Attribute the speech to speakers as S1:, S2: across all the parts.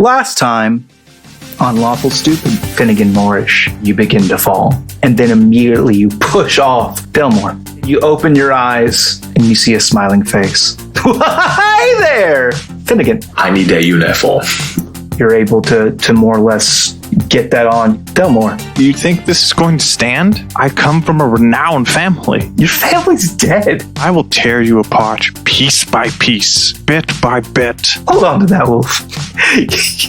S1: Last time, on Lawful Stupid, Finnegan Moorish, you begin to fall. And then immediately you push off Fillmore. You open your eyes and you see a smiling face. Hi there! Finnegan.
S2: I need a uniform.
S1: You're able to more or less get that on Fillmore.
S3: Do you think this is going to stand? I come from a renowned family.
S1: Your family's dead.
S3: I will tear you apart piece by piece, bit by bit.
S1: Hold on to that, Wolf.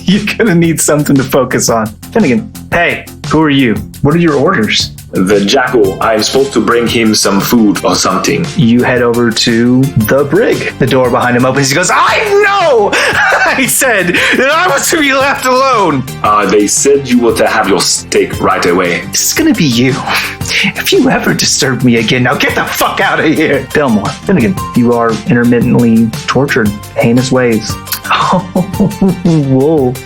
S1: You're gonna need something to focus on. Finnegan, hey, who are you? What are your orders?
S2: The jackal, I'm supposed to bring him some food or something.
S1: You head over to the brig. The door behind him opens. He goes, I know! I said that I was to be left alone.
S2: They said you were to have your steak right away.
S1: This is gonna be you. If you ever disturb me again, now get the fuck out of here. Fillmore. Finnegan, you are intermittently tortured. Heinous ways. Oh, Wolf.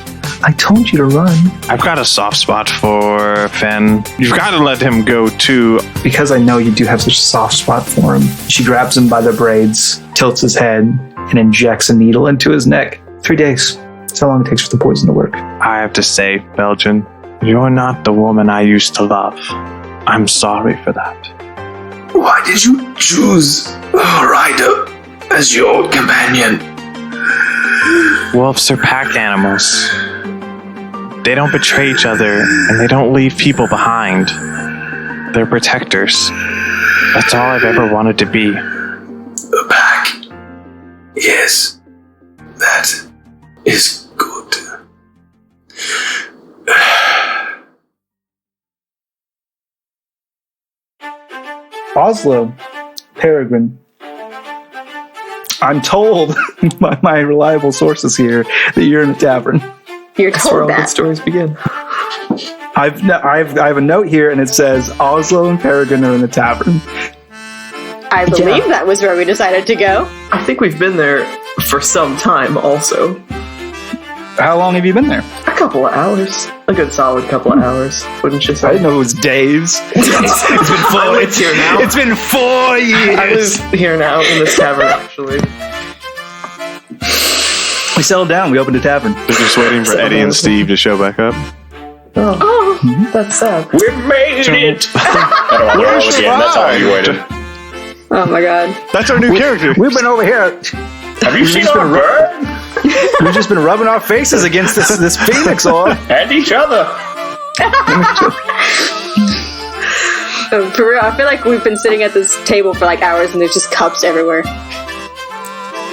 S1: I told you to run.
S3: I've got a soft spot for Finn. You've got to let him go too.
S1: Because I know you do have such a soft spot for him. She grabs him by the braids, tilts his head, and injects a needle into his neck. 3 days. That's how long it takes for the poison to work. I
S3: have to say, Belgian, you're not the woman I used to love. I'm sorry for that.
S2: Why did you choose Ryder as your companion?
S3: Wolves are pack animals. They don't betray each other, and they don't leave people behind. They're protectors. That's all I've ever wanted to be.
S2: A pack. Yes. That is good.
S1: Ozlo, Peregrine. I'm told by my reliable sources here that you're in a tavern.
S4: You're
S5: That's where
S4: told
S5: all good
S4: that.
S5: stories begin.
S1: I have a note here, and it says Ozlo and Peregrine are in the tavern.
S4: I believe that was where we decided to go.
S5: I think we've been there for some time also.
S1: How long have you been there?
S5: A couple of hours. A good solid couple of hours, wouldn't you say?
S1: I didn't know it was days. It's been 4
S5: I live here now.
S1: It's been 4 years.
S5: I live here now in this tavern, actually.
S1: We settled down. We opened a tavern.
S3: They're just waiting for Eddie and Steve to show back up.
S5: Oh, that's sad.
S2: We made it! That's how you waited.
S4: Oh my god.
S3: That's our new character.
S1: We've been over here.
S2: Have you seen our bird?
S1: We've just been rubbing our faces against this phoenix orb.
S2: And each other.
S4: For real, I feel like we've been sitting at this table for like hours and there's just cups everywhere.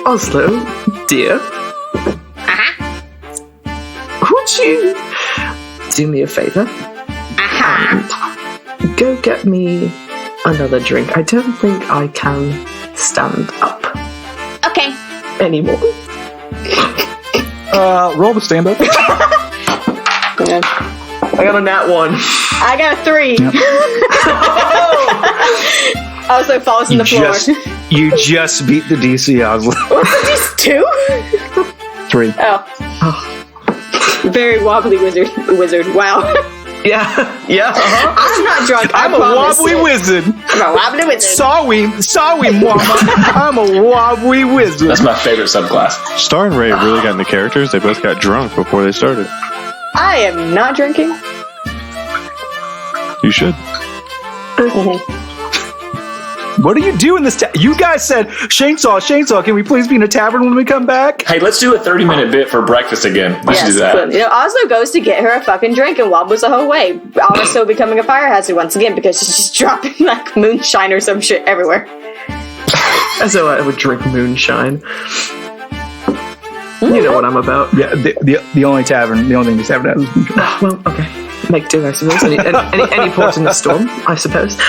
S5: Ozlo, dear. Would you do me a favor? And go get me another drink. I don't think I can stand up
S4: Okay.
S5: anymore.
S1: Roll to stand up.
S4: Yeah.
S5: I got a nat 1.
S4: I got a 3.
S1: Yep.
S4: Also falls on the floor.
S1: You just beat the DC, Ozlo.
S4: What's it, just 2?
S1: 3.
S4: Oh. Very wobbly wizard. Wow.
S5: Yeah.
S4: I'm not drunk.
S1: I'm a wobbly wizard.
S4: I'm a wobbly wizard.
S1: Sorry, mama. I'm a wobbly wizard.
S2: That's my favorite subclass.
S3: Star and Ray really got into characters. They both got drunk before they started.
S4: I am not drinking.
S3: You should.
S1: What do you do in this? You guys said, Chainsaw, can we please be in a tavern when we come back?
S2: Hey, let's do a 30-minute bit for breakfast again. Let's do that.
S4: But, Ozlo goes to get her a fucking drink and wobbles the whole way. Also becoming a fire hazard once again because she's just dropping like moonshine or some shit everywhere.
S5: As though I would drink moonshine. You know what I'm about.
S1: Yeah, the only thing this tavern has is moonshine.
S5: Well, okay. Make do, I suppose. Any port in the storm, I suppose.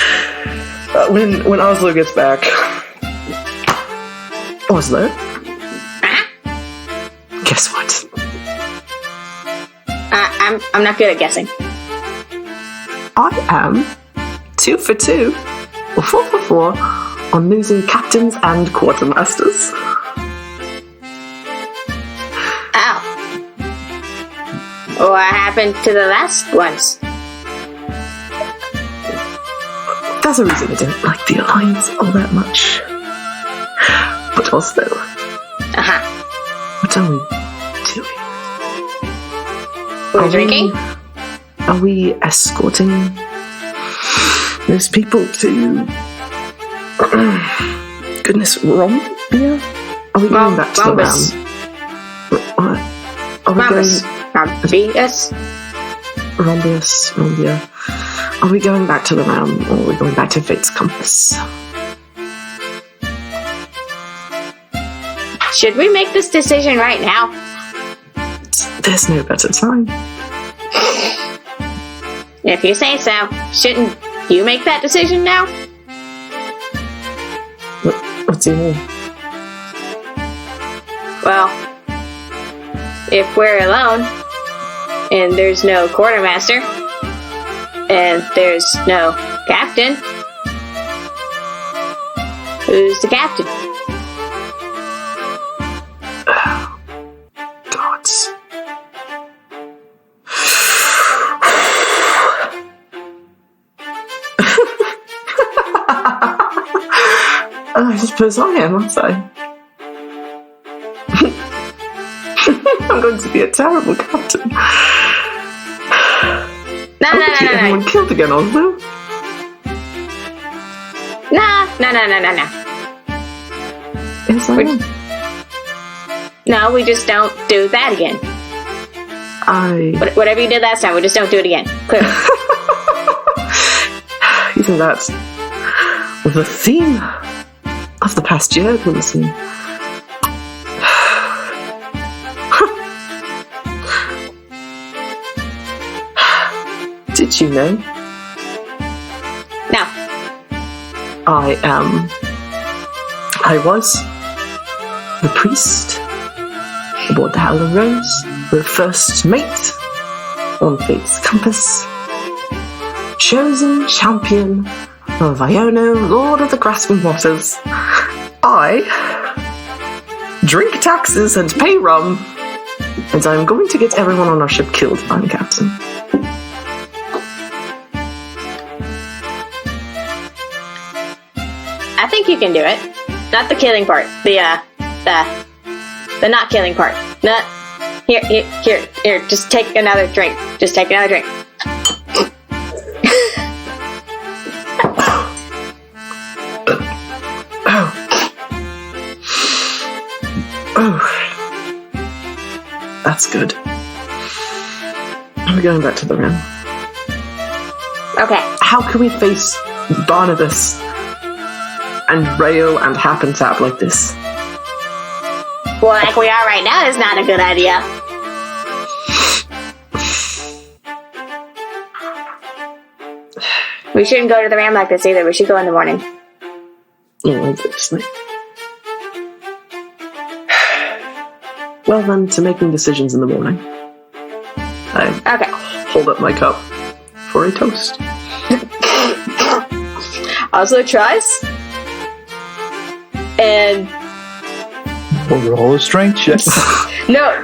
S5: When Ozlo gets back... Ozlo? Guess what?
S4: I'm not good at guessing.
S5: I am 2 for 2, or 4 for 4, on losing captains and quartermasters.
S4: Ow. What happened to the last ones?
S5: There's a reason I don't like the Alliance all that much. But also, what are we doing?
S4: We're drinking?
S5: Are we escorting those people to... Goodness, Rombia? Are we going back to the
S4: Rhombus.
S5: Ram? What? Are we
S4: Rhombus.
S5: going... Rombia. Are we going back to the Ram, or are we going back to Fate's Compass?
S4: Should we make this decision right now?
S5: There's no better time.
S4: If you say so, shouldn't you make that decision now?
S5: What do you mean?
S4: Well, if we're alone, and there's no quartermaster, and there's no captain, who's the captain?
S5: Gods. I suppose I am, aren't I? I'm going to be a terrible captain.
S4: No.
S5: Everyone killed again, Ozlo.
S4: No.
S5: Yes, I am.
S4: No, we just don't do that again. Whatever you did last time, we just don't do it again. Clearly.
S5: You think that's the theme of the past year, Lucy? Did you know?
S4: No.
S5: I was the priest aboard the Howling Rose, the first mate on Fate's Compass, chosen champion of Iono, Lord of the Grasping Waters. I drink taxes and pay rum, and I'm going to get everyone on our ship killed, I'm captain.
S4: I think you can do it. Not the killing part. The not killing part. Not here. Just take another drink. Just take another drink.
S5: Oh, that's good. We're going back to the room.
S4: Okay.
S5: How can we face Barnabas and rail and hap and tap like this?
S4: Well, like we are right now is not a good idea. We shouldn't go to the Ram like this either. We should go in the morning.
S5: Yeah, obviously. Well then, to making decisions in the morning. I
S4: Okay.
S5: hold up my cup for a toast.
S4: Ozlo tries. And
S1: Well, roll a strength check.
S4: no.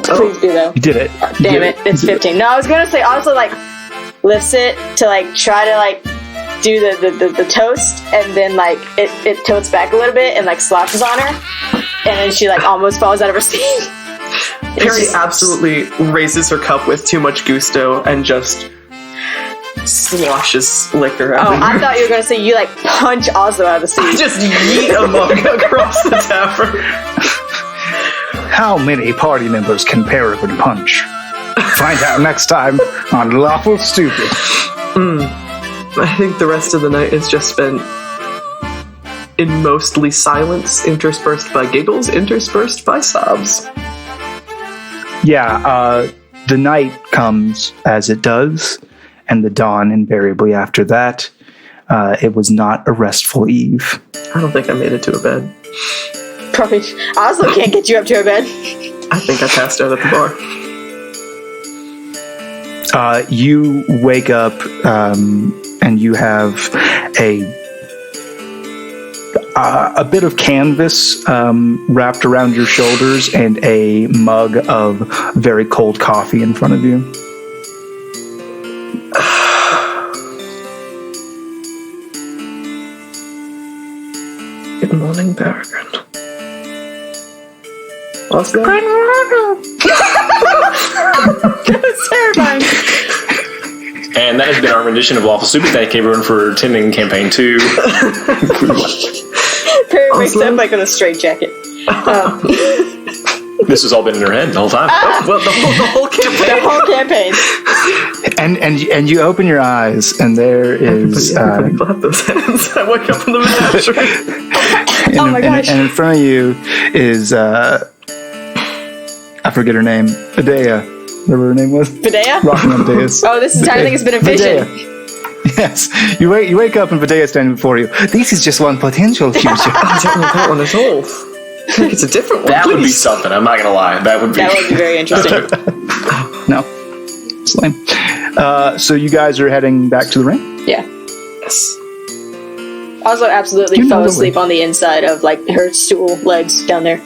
S4: Please do though.
S1: You did it. You
S4: Damn
S1: did
S4: it, it's 15. No, I was gonna say Ozlo like lifts it to like try to like do the toast, and then like it tilts back a little bit and like sloshes on her, and then she like almost falls out of her seat.
S5: Perry absolutely raises her cup with too much gusto and just sloshes liquor out.
S4: Oh, I thought you were gonna say you like punch Ozlo out of the seat.
S5: Just yeet a mug across the tavern.
S1: How many party members can Peregrine punch? Find out next time on Lawful Stupid.
S5: I think the rest of the night is just spent in mostly silence, interspersed by giggles, interspersed by sobs.
S1: Yeah, the night comes as it does, and the dawn invariably after that. It was not a restful eve.
S5: I don't think I made it to a bed.
S4: Probably Ozlo can't get you up to her bed.
S5: I think I passed out at the bar.
S1: You wake up and you have a bit of canvas wrapped around your shoulders and a mug of very cold coffee in front of you.
S5: Good morning, Barrett. Ozlo?
S4: Good morning.
S6: has been our rendition of Lawful Stupid. Thank you everyone for attending campaign 2.
S4: Perry wakes up like with a straight jacket.
S6: This has all been in her head the whole time.
S5: Well, the whole campaign.
S4: The whole campaign.
S1: And you open your eyes, and there is
S5: Everybody clap those hands. I wake up in the menagerie.
S4: Oh my gosh.
S1: And in front of you is I forget her name, Fidea, whatever her name was.
S4: Fidea?
S1: Rocking on dais.
S4: Oh, this entire thing has been a vision.
S1: Fidea. Yes, you wake up and Fidea standing before you. This is just one potential future.
S5: I don't know that one at all. I think it's a different one.
S6: That would be
S5: please.
S6: something. I'm not going to lie. That would be
S4: very interesting.
S1: No, it's lame. So you guys are heading back to the ring?
S4: Yeah.
S5: Yes.
S4: Also, absolutely
S1: You know
S4: fell
S1: the
S4: asleep on the inside of like her stool legs down there.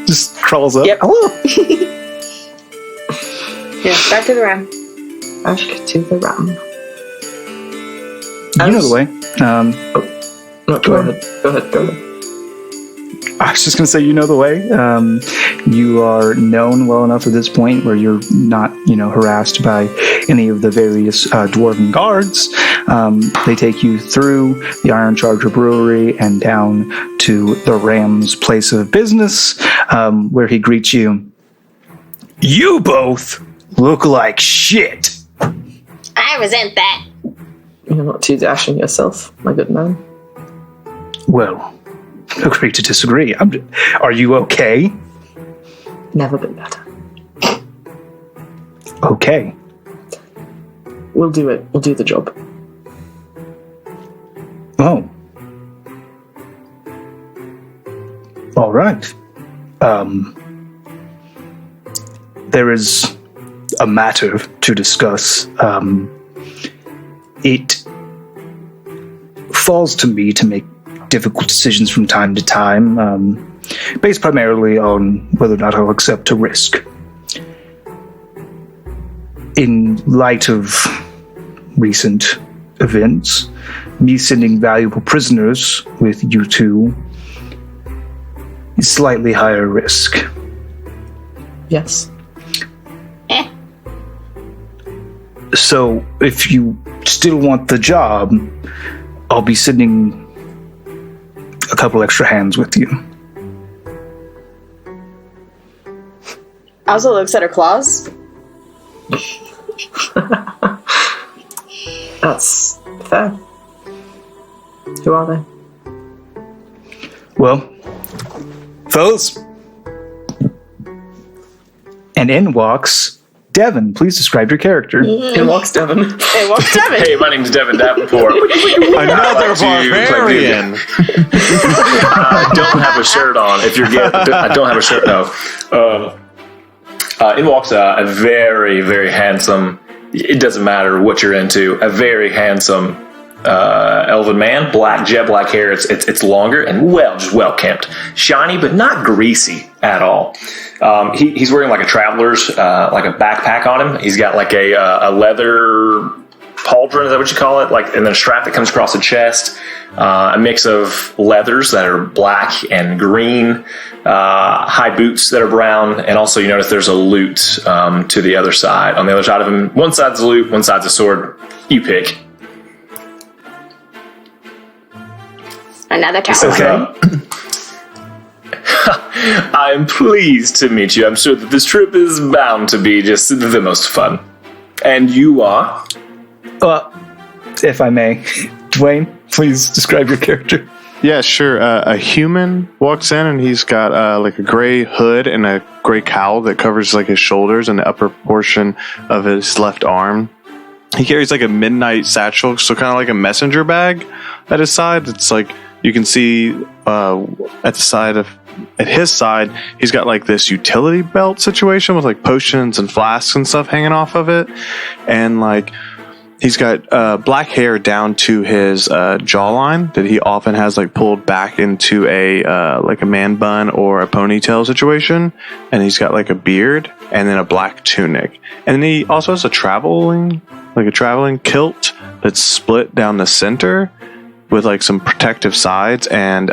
S1: Just crawls up.
S4: Yep.
S1: Hello.
S4: Yeah, back to the ram.
S5: Back to the ram.
S1: You know the way.
S5: No, go ahead. Go ahead.
S1: I was just going to say, you know the way. You are known well enough at this point where you're not, harassed by any of the various dwarven guards. They take you through the Iron Charger Brewery and down to the Ram's place of business, where he greets you. You both look like shit.
S4: I resent that.
S5: You're not too dashing yourself, my good man.
S1: Well, agree to disagree. Are you okay?
S5: Never been better.
S1: Okay.
S5: We'll do it. We'll do the job.
S1: Oh. All right. There is a matter to discuss. It falls to me to make difficult decisions from time to time, based primarily on whether or not I'll accept a risk. In light of recent events, me sending valuable prisoners with you two is slightly higher risk.
S5: Yes.
S1: So, if you still want the job, I'll be sending a couple extra hands with you.
S4: Also looks at her claws.
S5: That's fair. Who are they?
S1: Well, fellas. And in walks Devin. Please describe your character.
S5: In walks Devin.
S4: Hey, walks Devin.
S6: Hey, my name's Devin Davenport.
S3: Another barbarian.
S6: I don't have a shirt on. If you're getting, I don't have a shirt. No. In walks a very, very handsome. It doesn't matter what you're into. A very handsome elven man, jet black hair. It's longer and just well kept, shiny but not greasy at all. He's wearing like a traveler's like a backpack on him. He's got like a leather pauldron, is that what you call it? Like, and then a strap that comes across the chest. A mix of leathers that are black and green, high boots that are brown, and also you notice there's a lute to the other side. On the other side of him, one side's a lute, one side's a sword. You pick.
S4: Another tower.
S6: Okay. I'm pleased to meet you. I'm sure that this trip is bound to be just the most fun. And you are?
S1: If I may, Dwayne, please describe your character.
S3: Yeah, sure. A human walks in and he's got like a gray hood and a gray cowl that covers like his shoulders and the upper portion of his left arm. He carries like a midnight satchel, so kind of like a messenger bag at his side. It's like you can see at his side, he's got like this utility belt situation with like potions and flasks and stuff hanging off of it, and like he's got black hair down to his jawline that he often has like pulled back into a like a man bun or a ponytail situation, and he's got like a beard and then a black tunic, and then he also has a traveling kilt that's split down the center with like some protective sides and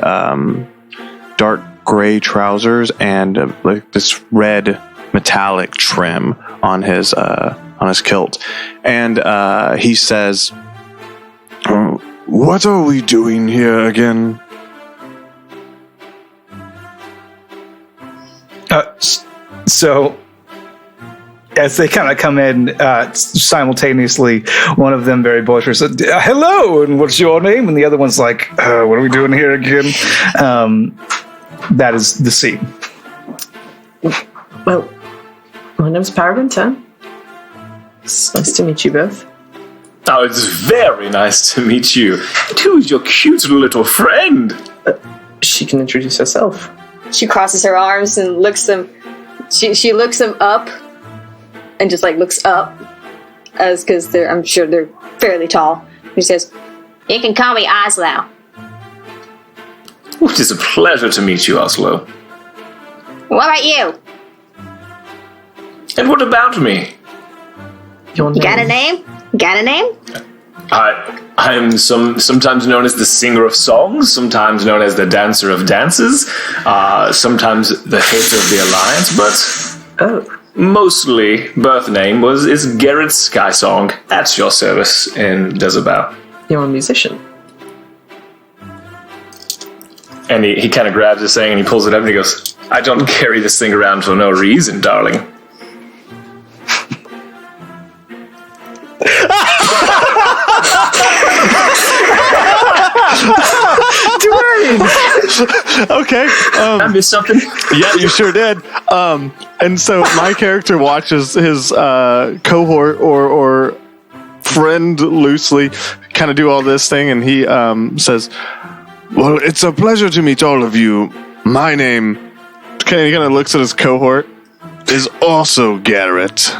S3: dark gray trousers and like this red metallic trim on his kilt, and he says, "What are we doing here again?"
S1: So, as they kind of come in simultaneously, one of them very boisterous said, "Hello, and what's your name?" And the other one's like, "What are we doing here again?" That is the scene.
S5: Well, my name's Barrett. It's nice to meet you both.
S6: Oh, it's very nice to meet you. And who's your cute little friend?
S5: She can introduce herself.
S4: She crosses her arms and looks them. She looks them up, and just like looks up, as because I'm sure they're fairly tall. She says, "You can call me Ozlo."
S6: It is a pleasure to meet you, Ozlo.
S4: What about you?
S6: And what about me?
S5: Your name?
S4: You got a name? Got a name?
S6: I am sometimes known as the singer of songs, sometimes known as the dancer of dances, sometimes the hater of the alliance, but mostly birth name is Garett Skysong. That's your service in Desabao.
S5: You're a musician.
S6: And he kind of grabs this thing and he pulls it up and he goes, "I don't carry this thing around for no reason, darling."
S3: Okay.
S6: I missed something.
S3: Yeah, you sure did. And so my character watches his cohort or friend loosely kind of do all this thing, and he says, "Well, it's a pleasure to meet all of you. My name," he kind of looks at his cohort, "is also Garett."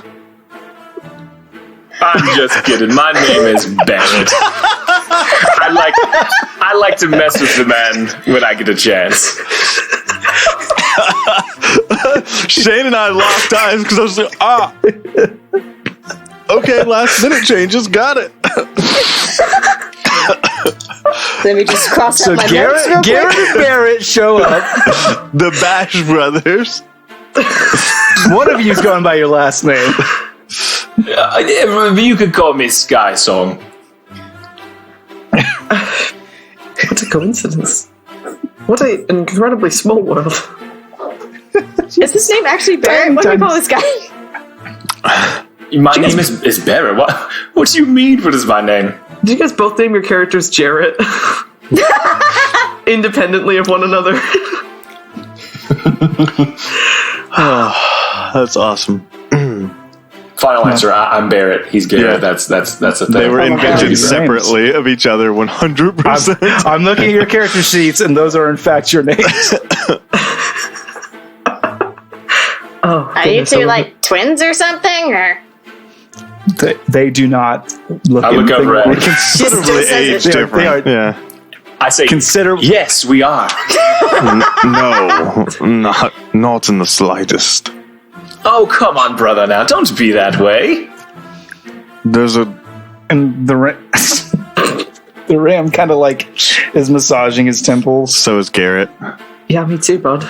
S6: I'm just kidding. My name is Barrett. I like to mess with the man when I get a chance.
S3: Shane and I locked eyes because I was like, okay, last minute changes, got it.
S4: Let me just cross
S1: So
S4: out my notes real quick.
S1: Garett and Barrett show up.
S3: The Bash Brothers.
S1: One of you's going by your last name.
S6: You could call me Sky Song.
S5: What a coincidence. What an incredibly small world.
S4: Is his name actually Barrett? What do we call this guy?
S6: My name is Barrett. What do you mean? What is my name?
S5: Did you guys both name your characters Jarrett? Independently of one another.
S3: Oh, that's awesome.
S6: Final answer. I'm Barrett. He's Garett.
S3: Yeah.
S6: That's the thing.
S3: They were
S1: God.
S3: invented separately of each other 100%.
S1: I'm looking at your character sheets, and those are in fact your names.
S4: Are you two like twins or something? Or
S1: They do not look.
S6: I look
S1: anything
S6: over at
S1: like-
S6: him.
S3: Considerably age
S1: They
S3: different.
S1: are-
S3: Yeah.
S6: I say,
S1: Consider.
S6: yes, we are.
S3: No, not in the slightest.
S6: Oh, come on, brother. Now, don't be that way.
S3: There's a
S1: And the ram kind of like is massaging his temples.
S3: so is Garett.
S5: Yeah, me too, bud.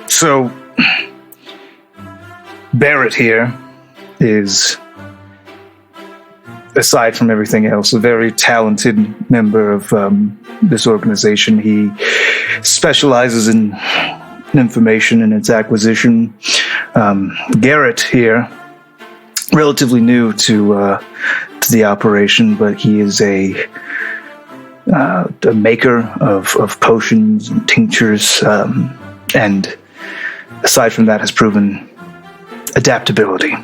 S1: So Barrett here is, aside from everything else, a very talented member of this organization. He specializes in information and its acquisition. Garett here, relatively new to the operation, but he is a maker of potions and tinctures, and aside from that, has proven adaptability.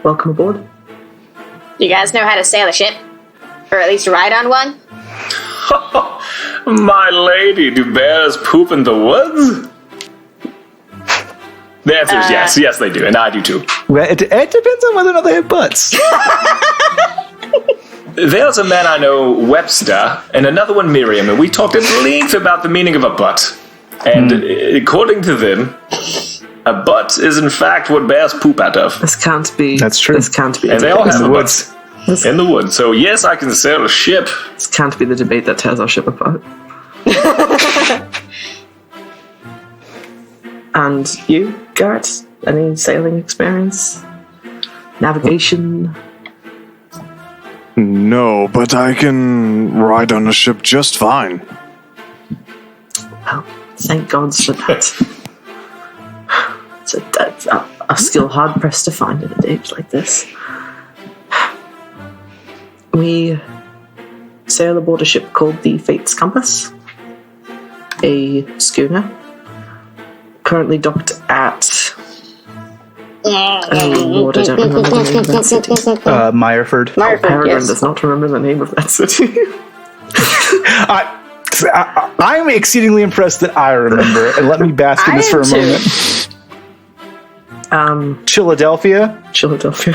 S5: Welcome aboard.
S4: you guys know how to sail a ship? Or at least ride on one?
S6: My lady, do bears poop in the woods? The answer is yes. Yes, they do, and I do too.
S1: Well, it depends on whether or not they have butts.
S6: There's a man I know, Webster, and another one, Miriam, and we talked at length about the meaning of a butt. And according to them, a butt is in fact what bears poop out of.
S5: This can't be.
S1: That's true.
S5: This can't be.
S6: And they all have
S1: the
S6: a
S1: woods.
S6: butt in the woods. So yes, I can sail a ship.
S5: This can't be the debate that tears our ship apart. And you, Garett? Any sailing experience? Navigation?
S3: No, but I can ride on a ship just fine.
S5: Well, thank God for that. That's a skill hard pressed to find at an age like this. We sail aboard a ship called the Fate's Compass, a schooner, currently docked at... Oh Lord, I don't remember the name of that city.
S1: Meyerford.
S5: Peregrine
S4: yes.
S5: does not remember the name of that city.
S1: I'm exceedingly impressed that I remember, and let me bask in this for a moment. Philadelphia.
S5: Philadelphia.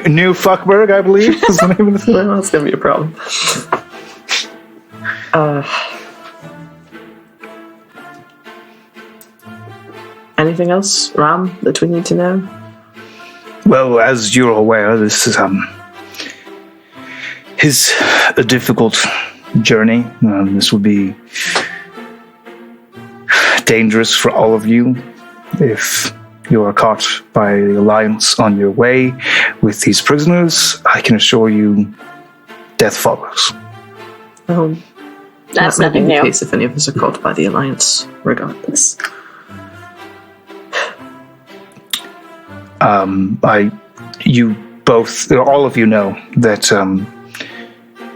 S1: New Fuckburg, I believe, is the name of the city.
S5: Well, that's going to be a problem. Anything else, Ram, that we need to know?
S1: Well, as you're aware, this is a difficult journey. This would be dangerous for all of you if you are caught by the Alliance on your way with these prisoners. I can assure you, death follows.
S5: Oh,
S4: That's
S5: that may be
S4: nothing
S5: the
S4: new.
S5: case if any of us are caught by the Alliance, regardless.
S1: All of you know that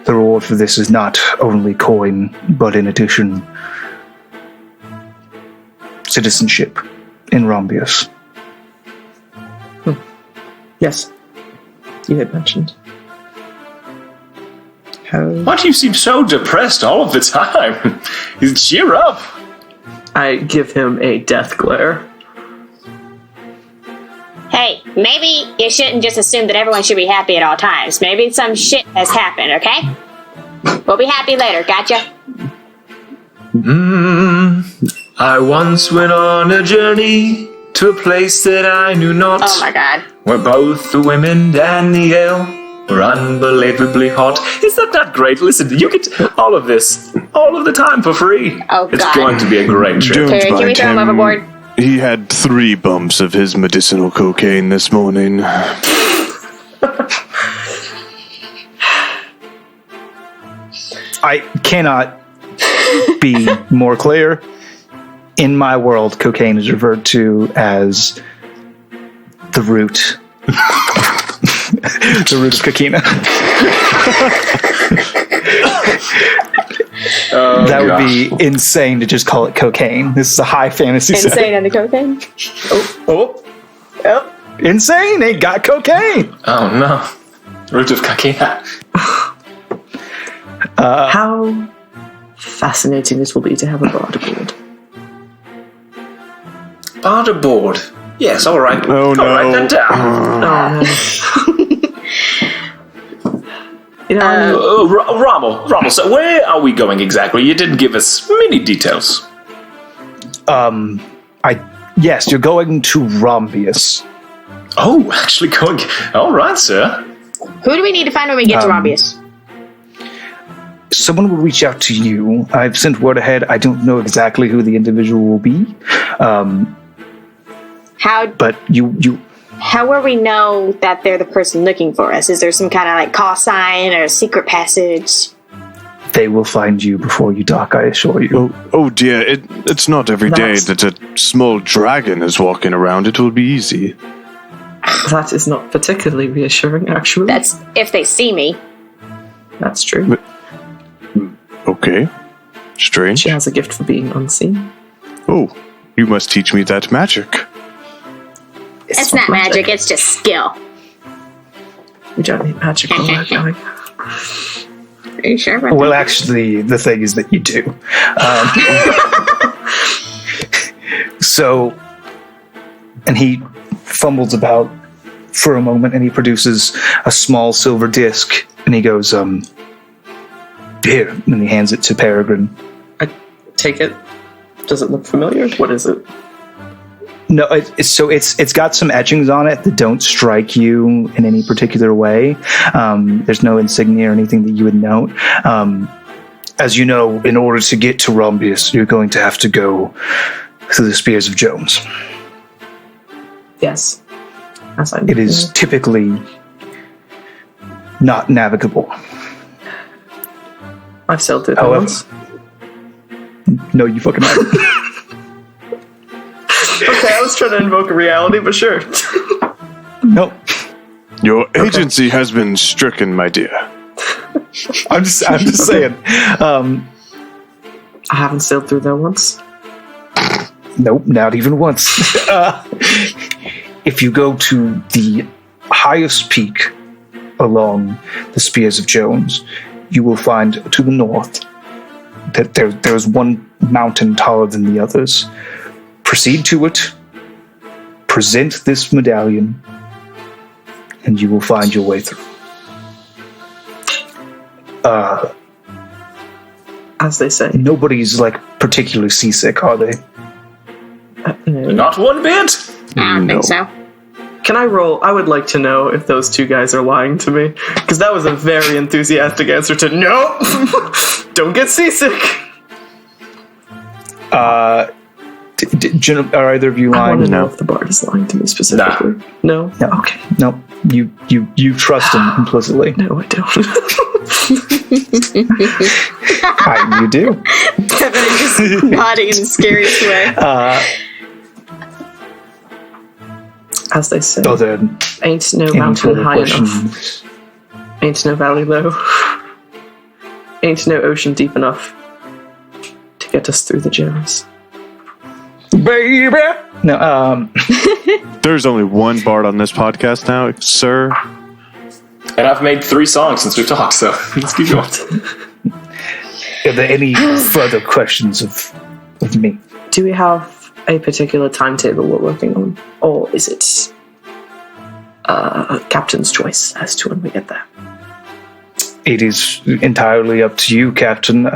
S1: the reward for this is not only coin, but in addition, citizenship in Rombius.
S5: Yes, you had mentioned. How
S6: Why do you seem so depressed all of the time? Cheer up.
S5: I give him a death glare.
S7: Hey, maybe you shouldn't just assume that everyone should be happy at all times. Maybe some shit has happened, okay? We'll be happy later, gotcha?
S2: I once went on a journey to a place that I knew not.
S7: Oh my god.
S2: Where both the women and the ale were unbelievably hot.
S6: Is that not great? Listen, you get all of this all of the time for free.
S7: Oh,
S6: It's
S7: God.
S6: going to be a great trip.
S3: Don't
S7: Perry, can we
S3: mind
S7: throw him overboard?
S3: He had 3 bumps of his medicinal cocaine this morning.
S1: I cannot be more clear. In my world, cocaine is referred to as the root. The root of coquina. That would be insane to just call it cocaine. This is a high fantasy set.
S4: Insane on the cocaine.
S1: Oh,
S4: Oh,
S1: insane! They got cocaine!
S6: Oh no. Root of Kakina.
S5: How fascinating it will be to have a bard aboard.
S6: Bard aboard. Yes, all right.
S3: Oh, no.
S6: I'll write that down.
S5: Oh no. You know,
S6: Rommel, so where are we going exactly? You didn't give us many details.
S1: Yes, you're going to Rombius.
S6: Oh, actually going... All right, sir.
S7: Who do we need to find when we get to Rombius?
S1: Someone will reach out to you. I've sent word ahead. I don't know exactly who the individual will be. But you
S7: How will we know that they're the person looking for us? Is there some kind of like call sign or secret passage?
S1: they will find you before you dock, I assure you.
S3: Oh dear, it's not every day that a small dragon is walking around. It will be easy.
S5: that is not particularly reassuring, actually.
S7: That's if they see me.
S5: That's true.
S3: Okay. Strange.
S5: She has a gift for being unseen.
S3: Oh, you must teach me that magic.
S7: It's not magic, it's just skill.
S5: We don't need magic while we're going.
S7: Are you sure about
S1: Well,
S7: that?
S1: actually, the thing is that you do. And he fumbles about for a moment, and he produces a small silver disc, and he goes, here, and he hands it to Peregrine.
S5: I take it. Does it look familiar? What is it?
S1: No, it's got some etchings on it that don't strike you in any particular way. There's no insignia or anything that you would note. as you know, in order to get to Rombius, you're going to have to go through the Spears of Jones.
S5: Yes.
S1: It is typically not navigable.
S5: I've sailed through that
S1: However-
S5: once.
S1: No, you fucking haven't.
S5: Okay, I was trying to invoke a reality, but sure.
S1: Nope.
S3: Your agency has been stricken, my dear.
S1: I'm just saying.
S5: I haven't sailed through there once.
S1: Nope, not even once. If you go to the highest peak along the Spears of Jones, you will find to the north that there's one mountain taller than the others. Proceed to it, present this medallion, and you will find your way through.
S5: As they say.
S1: Nobody's particularly seasick, are they?
S5: No.
S6: Not one bit.
S7: I don't think so.
S5: Can I roll? I would like to know if those two guys are lying to me. Because that was a very enthusiastic answer to no! Don't get seasick!
S1: Are either of you
S5: I want
S1: lying?
S5: to know if the bard is lying to me specifically. No?
S1: No.
S5: Okay.
S1: No. You trust him implicitly.
S5: No, I don't.
S1: You do.
S4: Kevin is just nodding in the scariest way.
S5: As they say,
S1: Other
S5: ain't no
S1: any
S5: mountain
S1: further
S5: high enough.
S1: questions?
S5: Ain't no valley low. Ain't no ocean deep enough to get us through the Jones.
S1: Baby. No.
S3: There's only one bard on this podcast now, sir.
S6: And I've made 3 songs since we've talked, so let's keep going.
S1: Are there any further questions of me?
S5: Do we have a particular timetable we're working on? Or is it captain's choice as to when we get there?
S1: It is entirely up to you, Captain.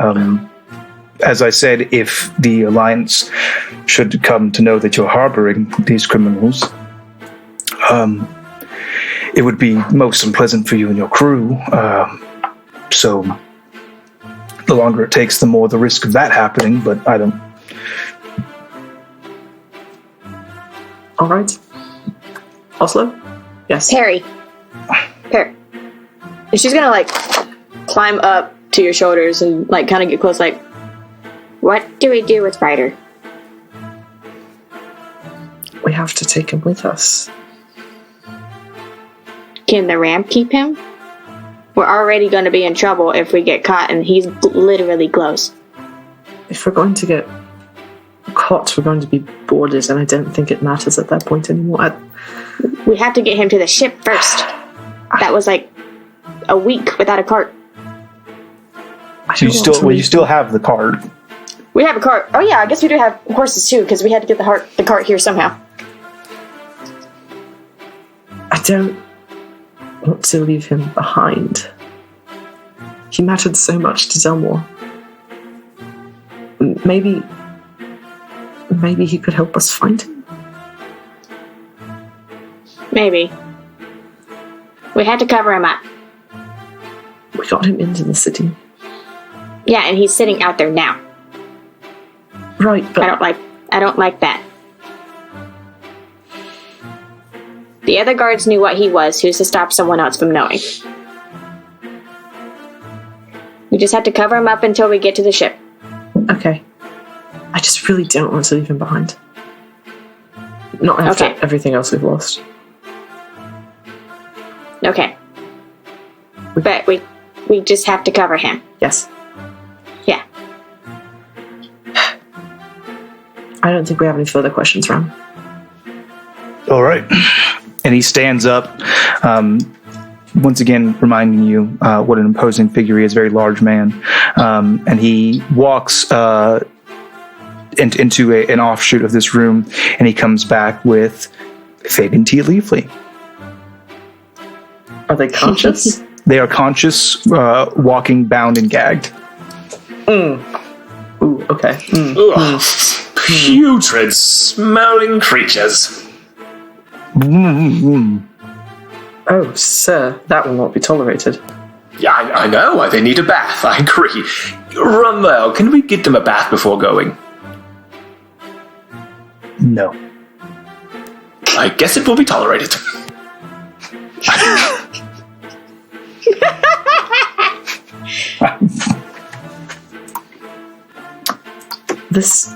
S1: As I said, if the Alliance should come to know that you're harboring these criminals, it would be most unpleasant for you and your crew. So the longer it takes, the more the risk of that happening, but I don't...
S5: All right. Oslo? Yes.
S4: Perry. She's gonna climb up to your shoulders and kind of get close.
S7: What do we do with Ryder?
S5: We have to take him with us.
S7: Can the ramp keep him? We're already going to be in trouble if we get caught and he's literally close.
S5: If we're going to get caught, we're going to be boarded, and I don't think it matters at that point anymore.
S7: We have to get him to the ship first. That was a week without a cart.
S1: You still have the card.
S4: We have a cart. Oh yeah, I guess we do have horses too, because we had to get the cart here somehow.
S5: I don't want to leave him behind. He mattered so much to Delmore. Maybe he could help us find him.
S7: Maybe. We had to cover him up.
S5: We got him into the city.
S7: Yeah, and he's sitting out there now.
S5: Right, but
S7: I don't like that. The other guards knew what he was. Who's to stop someone else from knowing? We just have to cover him up until we get to the ship.
S5: okay. I just really don't want to leave him behind. Not after
S7: Okay.
S5: everything else we've lost.
S7: Okay. But we just have to cover him.
S5: Yes.
S7: Yeah.
S5: I don't think we have any further questions, Ram.
S1: All right. And he stands up, once again reminding you what an imposing figure he is, very large man. And he walks into an offshoot of this room, and he comes back with Fagan T. Leafley.
S5: Are they conscious?
S1: They are conscious, walking, bound, and gagged.
S5: Ooh, okay.
S6: Ugh. Putrid smelling creatures.
S5: Oh, sir, that will not be tolerated.
S6: Yeah, I know. They need a bath. I agree. Ramel, can we get them a bath before going?
S1: No.
S6: I guess it will be tolerated.
S5: This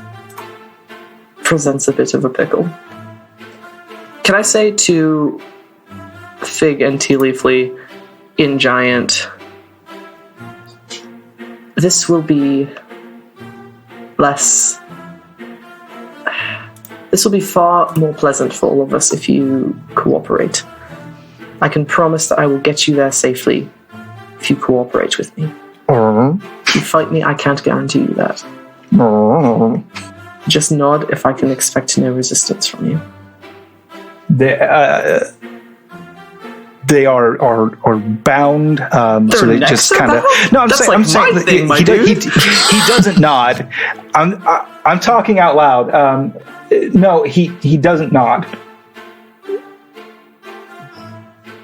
S5: presents a bit of a pickle. Can I say to Fig and Tea Leafly in Giant, this will be less... This will be far more pleasant for all of us if you cooperate. I can promise that I will get you there safely if you cooperate with me. If you fight me, I can't guarantee you that. Just nod if I can expect no resistance from you.
S1: They are bound, so they just kind of. No, I'm saying, I'm saying that he doesn't nod. I'm talking out loud. No, he doesn't nod.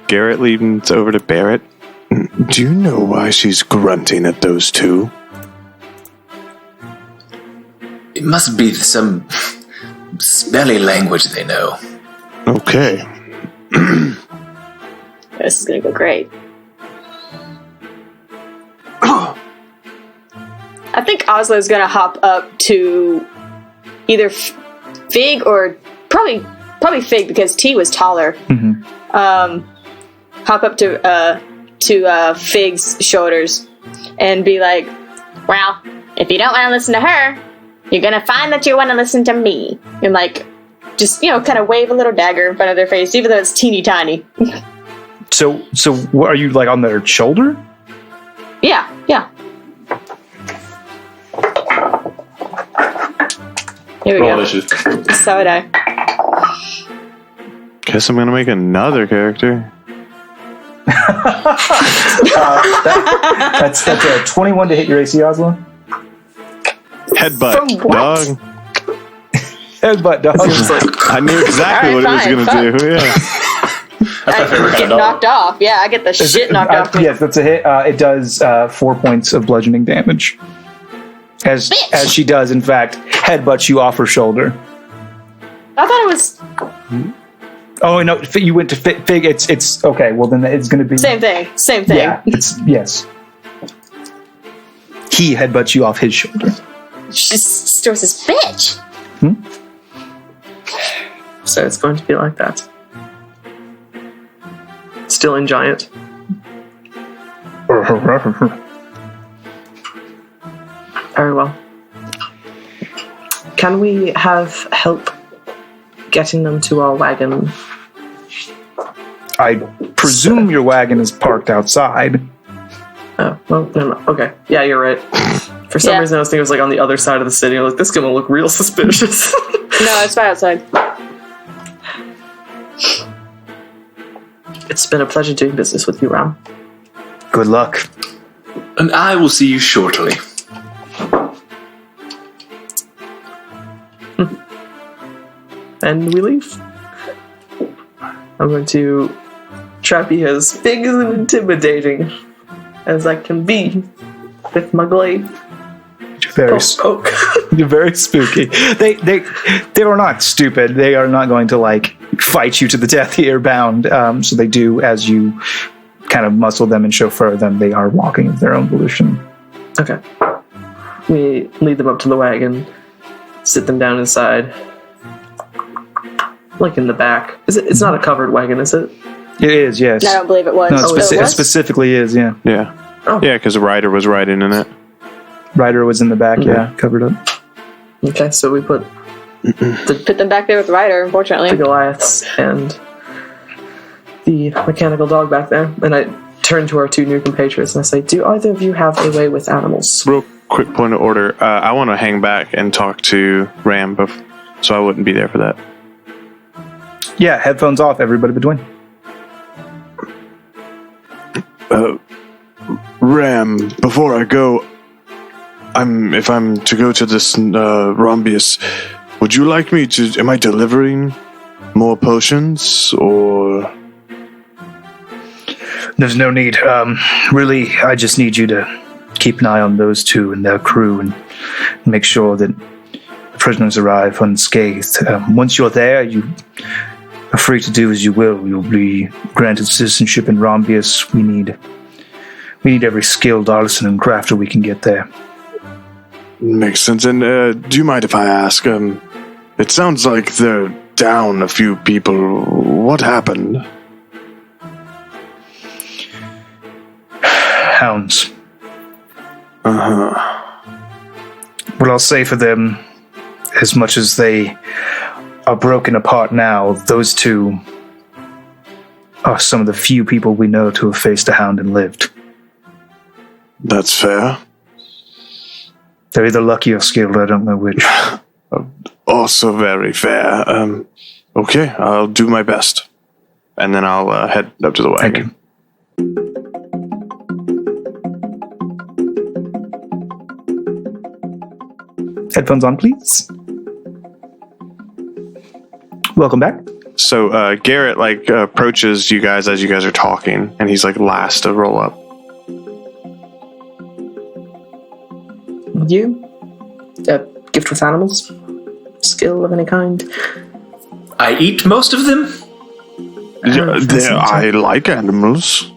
S3: Garrett leans over to Barrett. Do you know why she's grunting at those two?
S6: It must be some smelly language they know.
S3: Okay.
S4: This is gonna go great. I think Ozlo's gonna hop up to either Fig or probably Fig because T was taller.
S1: Mm-hmm.
S4: Hop up to Fig's shoulders and be like,
S7: Well, if you don't want to listen to her, you're gonna find that you want to listen to me.
S4: and like, just kind of wave a little dagger in front of their face, even though it's teeny tiny.
S1: So what, are you like on their shoulder?
S4: Yeah. Here we go. So would I.
S3: Guess I'm gonna make another character.
S1: That's a 21 to hit your AC, Ozlo.
S3: Headbutt, dog.
S1: Headbutt, dog.
S3: I knew exactly what it was gonna do. Yeah.
S4: I get knocked off. Yeah, I get the shit knocked off me.
S1: Yes, that's a hit. It does 4 points of bludgeoning damage. As she does, in fact, headbutts you off her shoulder.
S4: I thought it was
S1: Oh no! You went to Fig. It's okay. Well, then it's going to be
S4: same thing.
S1: Yeah. Yes. He headbutts you off his shoulder.
S7: Just throws this bitch.
S5: So it's going to be like that. Still in Giant. Very well. Can we have help getting them to our wagon?
S1: I presume your wagon is parked outside.
S5: Oh, well, no. Okay. Yeah, you're right. For some reason, I was thinking it was like on the other side of the city. I was like, this is going to look real suspicious.
S4: No, it's right outside.
S5: It's been a pleasure doing business with you, Ram.
S1: Good luck.
S6: And I will see you shortly.
S5: And we leave. I'm going to try to be as big and intimidating as I can be with my glaive.
S1: You're very spooky. They are not stupid. They are not going to like fight you to the death here bound. So they do, as you kind of muscle them and chauffeur them, they are walking of their own volition.
S5: Okay. We lead them up to the wagon, sit them down inside. Like in the back. It's not a covered wagon, is it?
S1: It is, yes.
S4: I don't believe it was.
S1: No, it specifically is, yeah.
S3: Yeah.
S5: Oh.
S3: Yeah, because the rider was riding in it.
S1: Rider was in the back, yeah, covered up.
S5: Okay, so we put
S4: Put them back there with Ryder, unfortunately.
S5: the Goliaths and the mechanical dog back there. And I turn to our two new compatriots and I say, do either of you have a way with animals?
S3: Real quick point of order. I want to hang back and talk to Ram, so I wouldn't be there for that.
S1: Yeah, headphones off, everybody between.
S3: Ram, before I go, if I'm to go to this Rhombius, would you like me to? Am I delivering more potions or?
S1: There's no need. Really, I just need you to keep an eye on those two and their crew and make sure that prisoners arrive unscathed. Once you're there, you are free to do as you will. You'll be granted citizenship in Rombius. We need every skilled artisan and crafter we can get there.
S3: Makes sense. And do you mind if I ask? It sounds like they're down a few people. What happened?
S1: Hounds. What I'll say for them, as much as they are broken apart now, those two are some of the few people we know to have faced a hound and lived.
S3: That's fair.
S1: They're either lucky or skilled, I don't know which.
S3: Also very fair. Okay, I'll do my best. And then I'll head up to the wagon.
S1: Thank you. Headphones on, please. Welcome back.
S3: So Garrett approaches you guys as you guys are talking, and he's last to roll up.
S5: You? Gift with animals? Skill of any kind?
S6: I eat most of them.
S3: I like animals.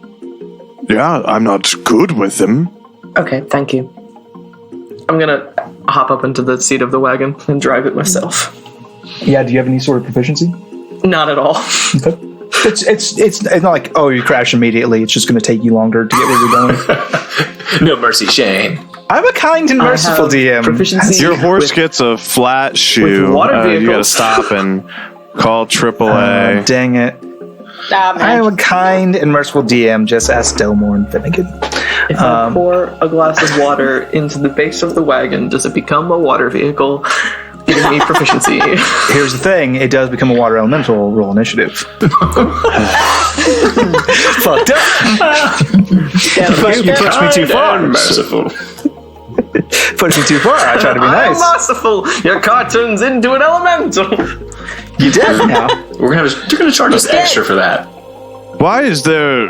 S3: Yeah, I'm not good with them.
S5: Okay, thank you. I'm gonna hop up into the seat of the wagon and drive it myself.
S1: Yeah, do you have any sort of proficiency?
S5: Not at all.
S1: Okay. It's not like, oh, you crash immediately. It's just going to take you longer to get where you're going.
S6: No mercy, Shane.
S1: I'm a kind and merciful DM.
S5: Proficiency.
S3: Your horse gets a flat shoe.
S5: with water
S3: You gotta
S5: vehicles.
S3: stop and call AAA.
S1: Dang it.
S4: Ah,
S1: I am
S4: man.
S1: a kind and merciful DM. Just ask Delmore and Finnegan.
S5: If I pour a glass of water into the base of the wagon, does it become a water vehicle? Giving me proficiency.
S1: Here's the thing. It does become a water elemental. Roll initiative. Fucked up. You pushed me too far.
S6: Merciful.
S1: Pushed me too far. I try to be
S5: I'm
S1: nice.
S5: merciful. Your car turns into an elemental.
S1: You did now.
S6: You're gonna charge us extra for that.
S3: Why is there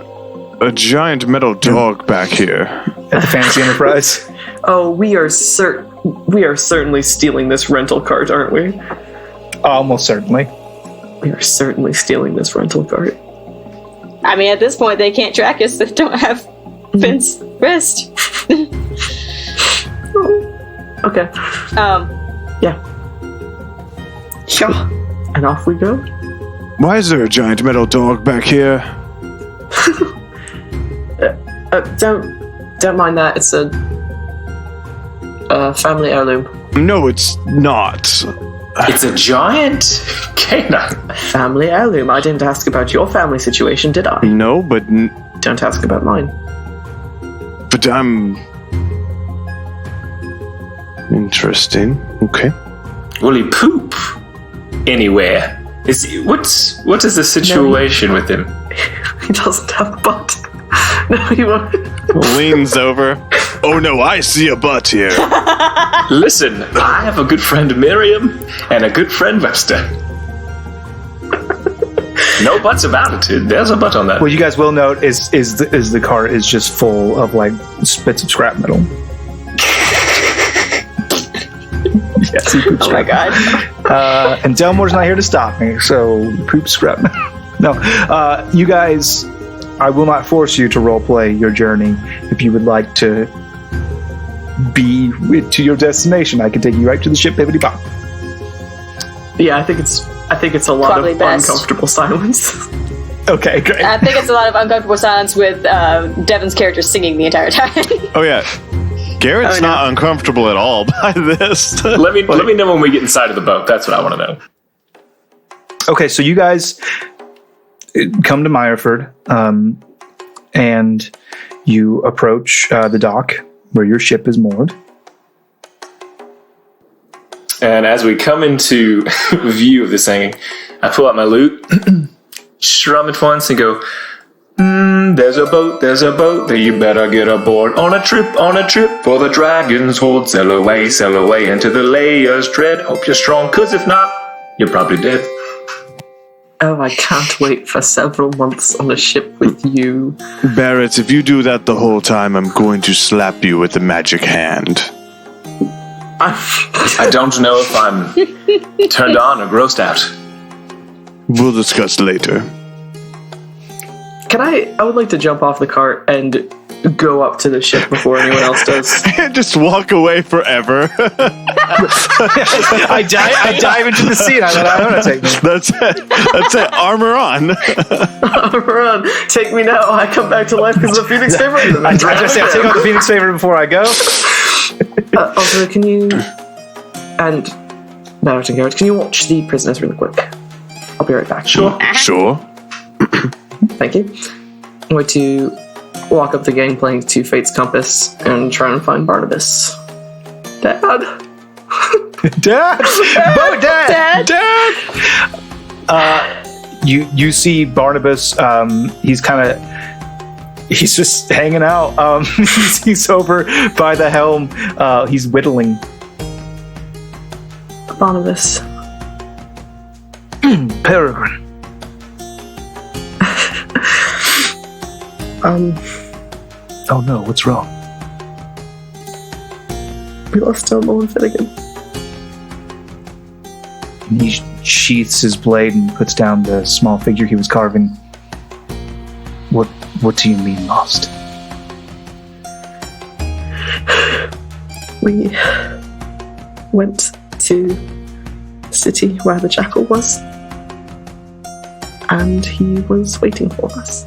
S3: a giant metal dog back here?
S1: At the Fantasy Enterprise.
S5: Oh, we are certainly stealing this rental cart, aren't we?
S1: Almost certainly.
S5: We are certainly stealing this rental cart.
S4: I mean, at this point, they can't track us. They don't have Finn's wrist.
S5: Okay. Yeah. Sure. And off we go.
S3: Why is there a giant metal dog back here?
S5: Don't mind that. It's a family heirloom.
S3: No, it's not.
S6: It's a giant canine.
S5: Family heirloom. I didn't ask about your family situation, did I?
S3: No, but
S5: Don't ask about mine.
S3: I'm interesting. Okay.
S6: Will he poop anywhere? What is the situation with him?
S5: He doesn't have a butt. No, he won't.
S3: Leans over. Oh no, I see a butt here.
S6: Listen, I have a good friend Miriam and a good friend Webster. No buts about it. There's a butt on that.
S1: What you guys will note is the cart is just full of spits of scrap metal. Yes, he poops
S4: Oh my
S1: scrap.
S4: god.
S1: And Delmore's not here to stop me, so poop scrap metal. No, you guys, I will not force you to roleplay your journey. If you would like to be to your destination, I can take you right to the ship, bibbidi bop.
S5: Yeah, I think it's a lot
S4: Probably
S5: of
S4: best.
S5: uncomfortable silence.
S1: Okay, great.
S4: I think it's a lot of uncomfortable silence with Devin's character singing the entire time.
S3: Oh yeah. Garrett's not uncomfortable at all by this.
S6: Let me know when we get inside of the boat. That's what I want to know.
S1: Okay, so you guys come to Meyerford, and you approach the dock where your ship is moored.
S6: And as we come into view of this thing, I pull out my lute, strum it once, and go, there's a boat that you better get aboard. On a trip, for the dragon's hold. Sail away into the layers dread. Hope you're strong, 'cause if not, you're probably dead.
S5: Oh, I can't wait for several months on a ship with you.
S3: Barrett, if you do that the whole time, I'm going to slap you with the magic hand.
S6: I don't know if I'm turned on or grossed out.
S3: We'll discuss later.
S5: Can I would like to jump off the cart and go up to the ship before anyone else does.
S3: Just walk away forever.
S1: I dive into the sea and I let Iona take me.
S3: That's it. Armor on.
S5: Run, take me now. I come back to life because of the Phoenix Favorite.
S1: I just say I take out the Phoenix Favorite before I go.
S5: Also, can you and Barrett and Garett, can you watch the prisoners really quick? I'll be right back.
S6: Sure.
S3: Sure.
S5: Thank you. I'm going to walk up the gangplank to Fate's Compass and try and find Barnabas. Dad!
S1: Dad! Bo, Dad! You see Barnabas, he's just hanging out. He's over by the helm. He's whittling.
S5: Barnabas.
S1: Peregrine. Oh no, what's wrong?
S5: We lost Ozlo and Finnegan.
S1: He sheaths his blade and puts down the small figure he was carving. What do you mean lost?
S5: We went to the city where the jackal was, and he was waiting for us.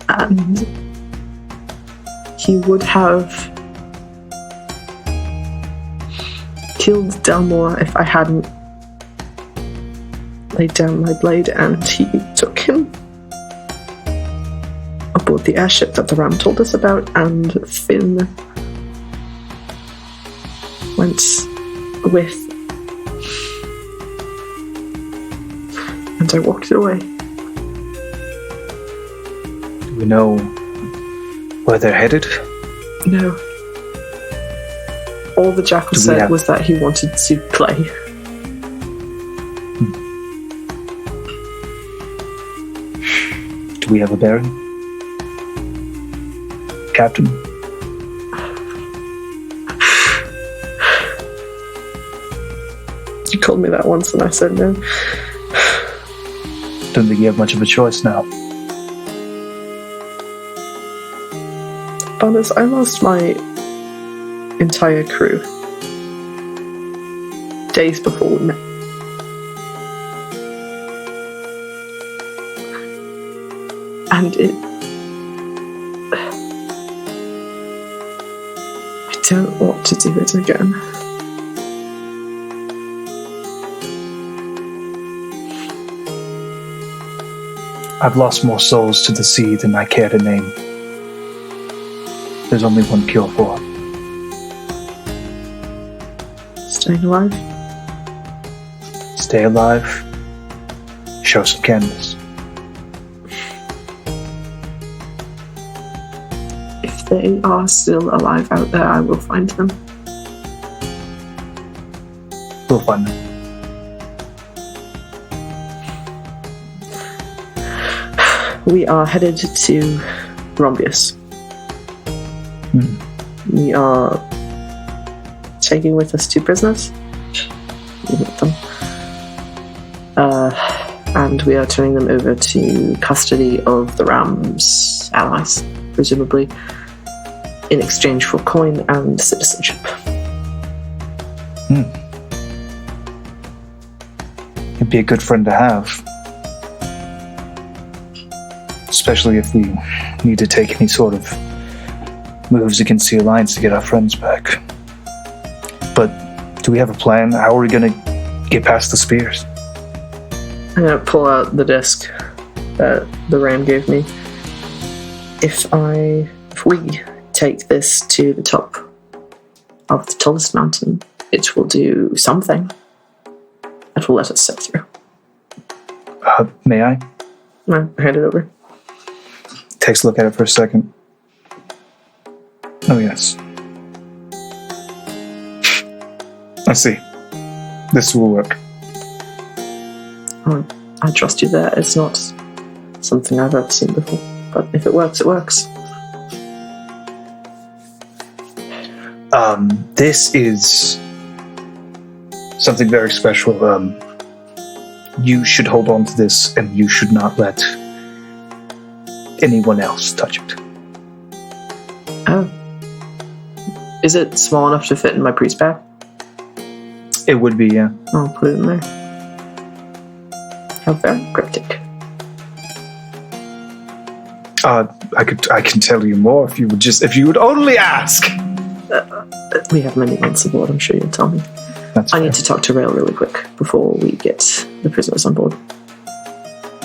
S5: And he would have killed Delmore if I hadn't laid down my blade, and he took him aboard the airship that the Ram told us about, and Finn went with, and I walked away.
S1: Do we know where they're headed?
S5: No. All the jackal said was that he wanted to play.
S1: Do we have a bearing? Captain?
S5: You called me that once and I said no.
S1: Don't think you have much of a choice now.
S5: Honest, I lost my entire crew days before we met. And I don't want to do it again.
S1: I've lost more souls to the sea than I care to name. There's only one cure for it.
S5: Staying alive?
S1: Stay alive. Show some canvas.
S5: If they are still alive out there, I will find them.
S1: We'll find them.
S5: We are headed to Rombius. We are taking with us 2 prisoners. With them. And we are turning them over to custody of the Ram's allies, presumably, in exchange for coin and citizenship.
S1: It'd be a good friend to have. Especially if we need to take any sort of moves against the Alliance to get our friends back. But do we have a plan? How are we going to get past the spears?
S5: I'm going to pull out the disc that the Ram gave me. If we take this to the top of the tallest mountain, it will do something. It will let us sit through.
S1: May I?
S5: No, hand it over.
S1: Takes a look at it for a second. Oh, yes. I see. This will work.
S5: I trust you there. It's not something I've ever seen before. But if it works, it works.
S1: This is something very special. You should hold on to this, and you should not let anyone else touch it.
S5: Oh. Is it small enough to fit in my priest bag?
S1: It would be, yeah.
S5: I'll put it in there. How very cryptic.
S1: I can tell you more if you would only ask.
S5: We have many months aboard, I'm sure you'll tell me.
S1: That's
S5: I
S1: fair.
S5: need to talk to Rail really quick before we get the prisoners on board.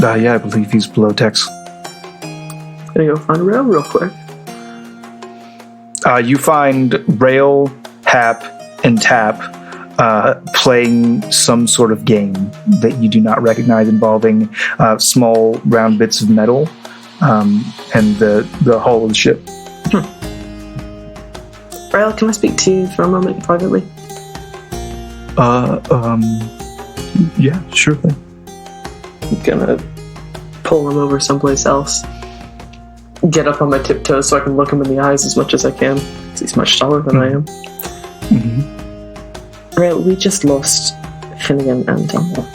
S1: Yeah, I believe he's below decks.
S5: Gonna go find Rail real quick.
S1: You find Rail, Hap, and Tap playing some sort of game that you do not recognize, involving small round bits of metal and the hull of the ship.
S5: Rail, can I speak to you for a moment privately?
S1: Yeah, sure thing.
S5: I'm gonna pull him over someplace else. Get up on my tiptoes so I can look him in the eyes as much as I can. 'Cause he's much taller than I am.
S1: Mm-hmm.
S5: Rail, we just lost Finnegan and Dunmore.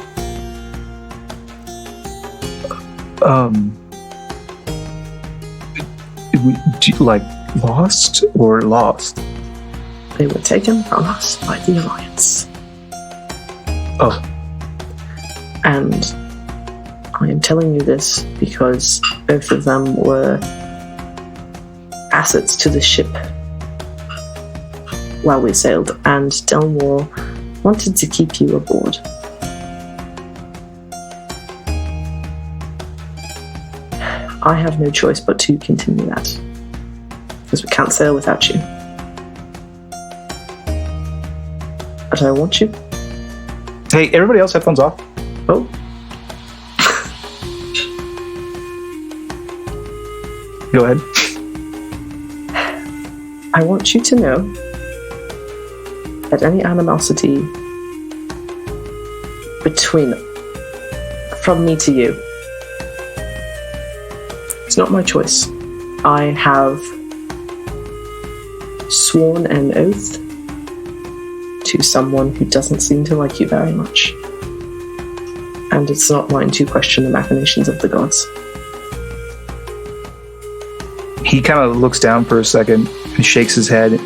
S1: Like lost or lost?
S5: They were taken from us by the Alliance.
S1: Oh.
S5: And I am telling you this because both of them were assets to the ship while we sailed, and Delmore wanted to keep you aboard. I have no choice but to continue that, because we can't sail without you. But I want you.
S1: Hey, everybody else, headphones off.
S5: Oh.
S1: Go ahead.
S5: I want you to know that any animosity from me to you, it's not my choice. I have sworn an oath to someone who doesn't seem to like you very much. And it's not mine to question the machinations of the gods.
S1: He kind of looks down for a second and shakes his head.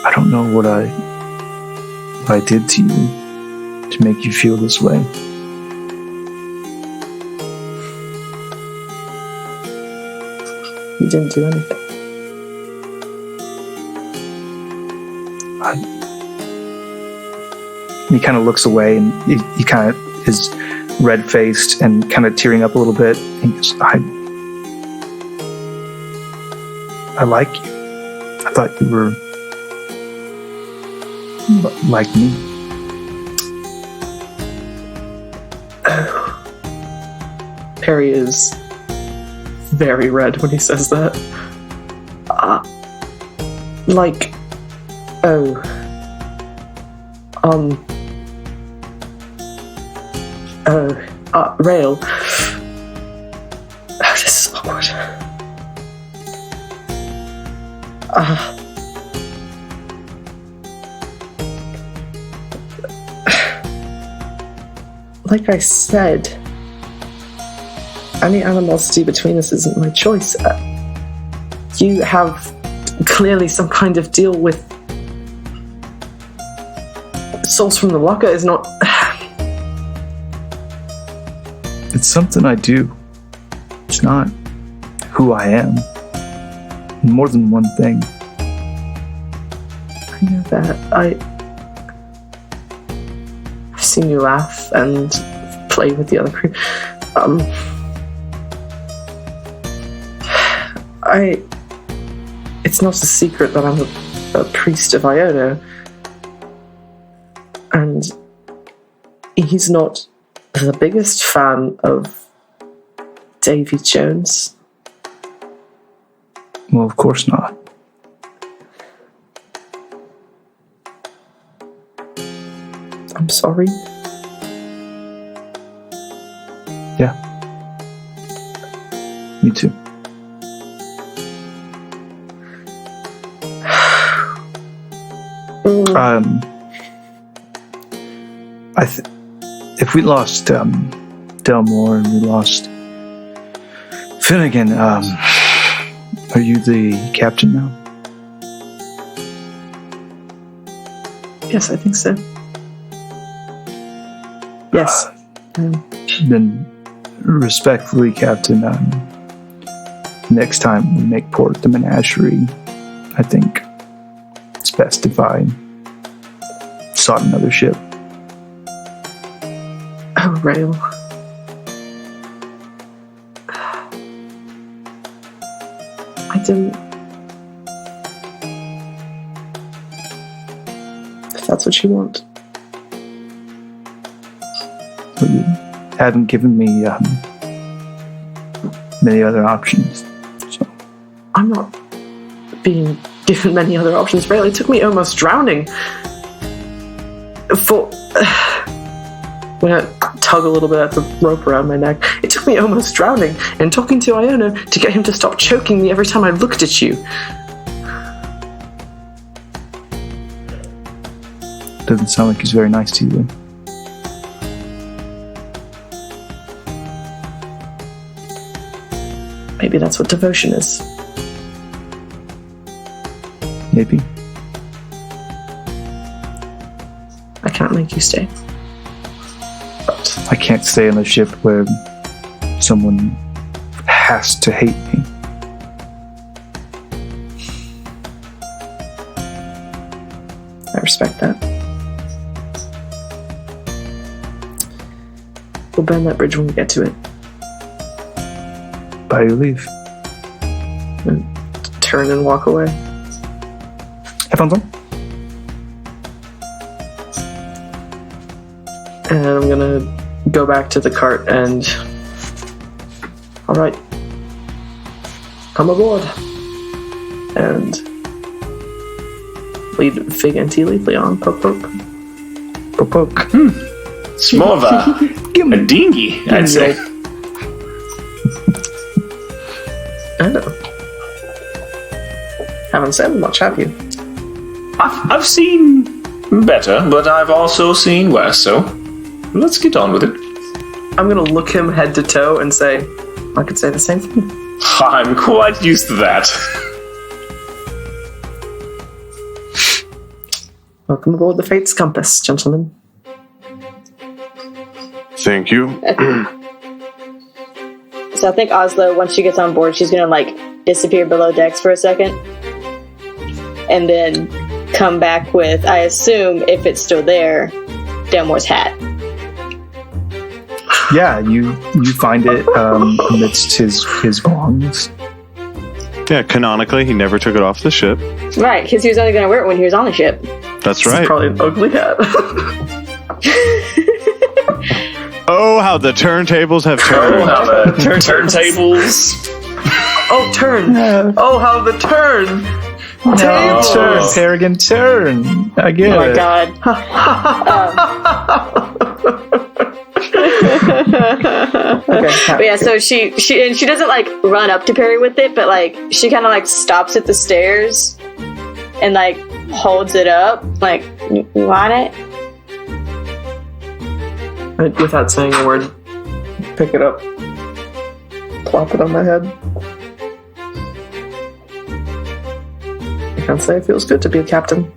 S1: I don't know what I did to you to make you feel this way.
S5: You didn't do anything.
S1: He kind of looks away, and he kind of is red-faced and kind of tearing up a little bit. He goes, I like you. I thought you were like me.
S5: Perry is very red when he says that. Rail. Oh, this is awkward. Like I said, any animosity between us isn't my choice. You have clearly some kind of deal with souls from the locker is not...
S1: It's something I do. It's not who I am. More than one thing.
S5: I know that. I've seen you laugh and play with the other crew. It's not a secret that I'm a priest of Iono. And he's not the biggest fan of Davy Jones.
S1: Well, of course not.
S5: I'm sorry.
S1: Yeah. Me too. If we lost Delmore and we lost Finnegan, are you the captain now?
S5: Yes, I think so. Yes.
S1: Then, respectfully, Captain, next time we make port the menagerie, I think it's best if I sought another ship.
S5: Oh, Rail. I didn't... If that's what you want.
S1: You haven't given me many other options. So.
S5: I'm not being given many other options. Rail, it took me almost drowning. When I tug a little bit at the rope around my neck, it took me almost drowning and talking to Iona to get him to stop choking me every time I looked at you.
S1: Doesn't sound like he's very nice to you.
S5: Maybe that's what devotion is.
S1: Maybe.
S5: I can't make you stay. But
S1: I can't stay on a ship where someone has to hate me.
S5: I respect that. We'll burn that bridge when we get to it.
S1: By your leave.
S5: And turn and walk away.
S1: Have fun, son.
S5: And I'm gonna go back to the cart and... Alright. Come aboard. And... lead Fig and Tea Leafly on. Poke, poke.
S1: Poke, poke.
S6: It's more of a dinghy, I'd say.
S5: I know. Haven't said much, have you?
S6: I've seen better, but I've also seen worse, so let's get on with it.
S5: I'm gonna look him head to toe and say, I could say the same thing.
S6: I'm quite used to that.
S5: Welcome aboard the Fate's Compass, gentlemen.
S3: Thank you.
S4: So I think Ozlo, once she gets on board, she's gonna like disappear below decks for a second, and then come back with, I assume, if it's still there, Delmore's hat.
S1: Yeah, you find it amidst his belongings.
S3: Yeah, canonically, he never took it off the ship.
S4: Right, because he was only gonna wear it when he was on the ship.
S3: That's
S5: It's
S3: right.
S5: probably an ugly hat.
S3: Oh, how the turntables have turned.
S6: Oh, how the turntables.
S5: Oh, turn! Oh, how the turn!
S1: Turn, Peregrine, turn. I get
S4: Oh my
S1: it.
S4: god.
S5: Okay,
S4: But yeah, so she doesn't like run up to Perry with it, but like she kind of like stops at the stairs and like holds it up, like, you want it?
S5: Without saying a word, pick it up, plop it on my head. I can't say it feels good to be a captain.